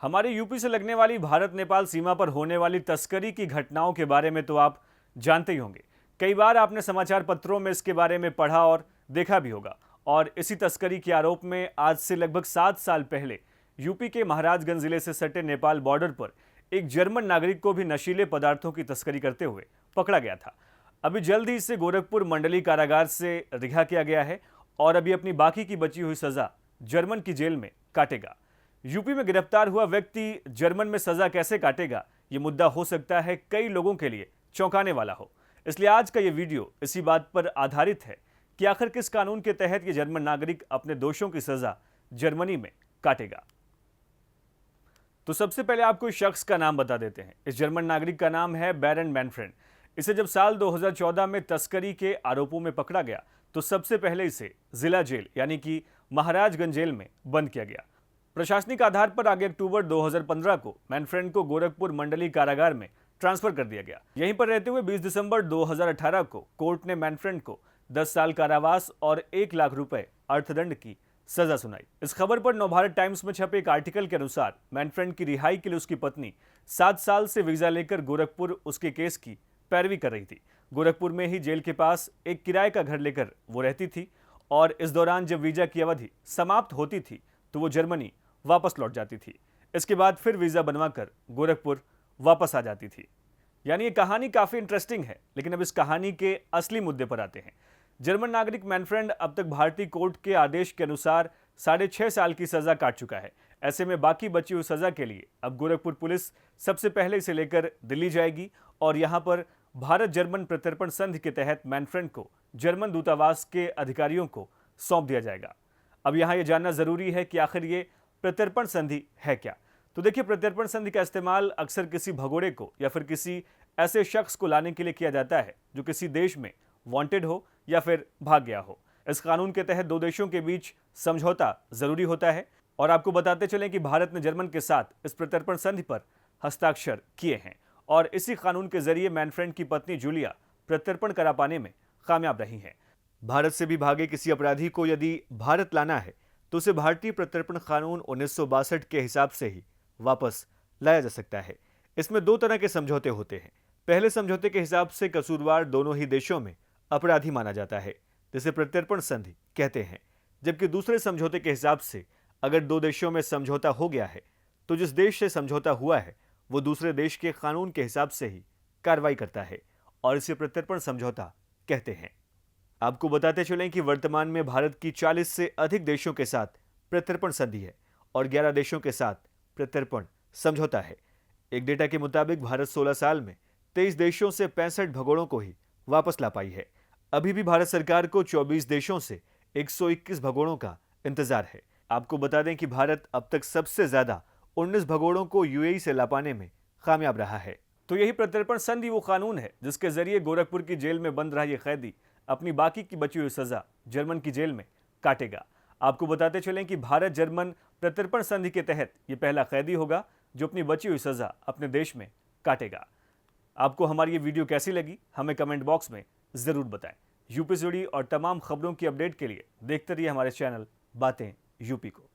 हमारे यूपी से लगने वाली भारत नेपाल सीमा पर होने वाली तस्करी की घटनाओं के बारे में तो आप जानते ही होंगे। कई बार आपने समाचार पत्रों में इसके बारे में पढ़ा और देखा भी होगा। और इसी तस्करी के आरोप में आज से लगभग 7 साल पहले यूपी के महाराजगंज जिले से सटे नेपाल बॉर्डर पर एक जर्मन नागरिक को भी नशीले पदार्थों की तस्करी करते हुए पकड़ा गया था। अभी जल्द ही इसे गोरखपुर मंडलीय कारागार से रिहा किया गया है और अभी अपनी बाकी की बची हुई सजा जर्मन की जेल में काटेगा। यूपी में गिरफ्तार हुआ व्यक्ति जर्मन में सजा कैसे काटेगा, ये मुद्दा हो सकता है कई लोगों के लिए चौंकाने वाला हो। इसलिए आज का ये वीडियो इसी बात पर आधारित है कि आखिर किस कानून के तहत ये जर्मन नागरिक अपने दोषों की सजा जर्मनी में काटेगा। तो सबसे पहले आपको इस शख्स का नाम बता देते हैं। इस जर्मन नागरिक का नाम है बैरन मैनफ्रेड। इसे जब साल 2014 में तस्करी के आरोपों में पकड़ा गया तो सबसे पहले इसे जिला जेल यानी कि महाराजगंज जेल में बंद किया गया। प्रशासनिक आधार पर आगे अक्टूबर 2015 को मैनफ्रेड को गोरखपुर मंडलीय कारागार में ट्रांसफर कर दिया गया। यहीं पर रहते हुए 20 दिसंबर 2018 को कोर्ट ने मैनफ्रेड को 10 साल कारावास और 1 लाख रुपए अर्थदंड की सजा सुनाई। इस खबर पर नवभारत टाइम्स में छपे एक आर्टिकल के अनुसार मैनफ्रेड की रिहाई के लिए उसकी पत्नी 7 साल से वीजा लेकर गोरखपुर उसके केस की पैरवी कर रही थी। गोरखपुर में ही जेल के पास एक किराए का घर लेकर वो रहती थी और इस दौरान जब वीजा की अवधि समाप्त होती थी तो वो जर्मनी वापस लौट जाती थी। इसके बाद फिर वीजा बनवाकर गोरखपुर वापस आ जाती थी। यानी ये कहानी काफी इंटरेस्टिंग है। लेकिन अब इस कहानी के असली मुद्दे पर आते हैं। जर्मन नागरिक मैनफ्रेड अब तक भारतीय कोर्ट के आदेश के अनुसार 6.5 साल की सजा काट चुका है। ऐसे में बाकी बची हुई सजा के लिए अब गोरखपुर पुलिस सबसे पहले इसे लेकर दिल्ली जाएगी और यहां पर भारत जर्मन प्रत्यर्पण संधि के तहत मैनफ्रेड को जर्मन दूतावास के अधिकारियों को सौंप दिया जाएगा। अब यहां यह जानना जरूरी है कि आखिर ये प्रत्यर्पण संधि है क्या। तो देखिए, प्रत्यर्पण संधि का इस्तेमाल अक्सर किसी भगोड़े को या फिर किसी ऐसे शख्स को लाने के लिए किया जाता है जो किसी देश में वांटेड हो या फिर भाग गया हो। इस कानून के तहत दो देशों के बीच समझौता जरूरी होता है और आपको बताते चलें कि भारत ने जर्मन के साथ इस प्रत्यर्पण संधि पर हस्ताक्षर किए हैं और इसी कानून के जरिए मैनफ्रेड की पत्नी जूलिया प्रत्यर्पण करा पाने में कामयाब रही हैं। भारत से भी भागे किसी अपराधी को यदि भारत लाना है तो उसे भारतीय प्रत्यर्पण कानून 1962 के हिसाब से ही वापस लाया जा सकता है। इसमें 2 तरह के समझौते होते हैं। पहले समझौते के हिसाब से कसूरवार दोनों ही देशों में अपराधी माना जाता है, जिसे प्रत्यर्पण संधि कहते हैं। जबकि दूसरे समझौते के हिसाब से अगर 2 देशों में समझौता हो गया है तो जिस देश से समझौता हुआ है वो दूसरे देश के कानून के हिसाब से ही कार्रवाई करता है और इसे प्रत्यर्पण समझौता कहते हैं। आपको बताते चलें कि वर्तमान में भारत की 40 से अधिक देशों के साथ प्रत्यर्पण संधि है और 11 देशों के साथ प्रत्यर्पण समझौता है। एक डेटा के मुताबिक भारत 16 साल में 23 देशों से 65 भगोड़ों को ही वापस ला पाई है। अभी भी भारत सरकार को 24 देशों से 121 भगोड़ों का इंतजार है। आपको बता दें कि भारत अब तक सबसे ज्यादा 19 भगोड़ों को यूएई से ला पाने में कामयाब रहा है। तो यही प्रत्यर्पण संधि वो कानून है जिसके जरिए गोरखपुर की जेल में बंद रहा ये कैदी अपनी बाकी की बची हुई सजा जर्मन की जेल में काटेगा। आपको बताते चलें कि भारत जर्मन प्रत्यर्पण संधि के तहत ये पहला कैदी होगा जो अपनी बची हुई सजा अपने देश में काटेगा। आपको हमारी ये वीडियो कैसी लगी हमें कमेंट बॉक्स में जरूर बताएं। यूपी से जुड़ी और तमाम खबरों की अपडेट के लिए देखते रहिए हमारे चैनल बातें यूपी को।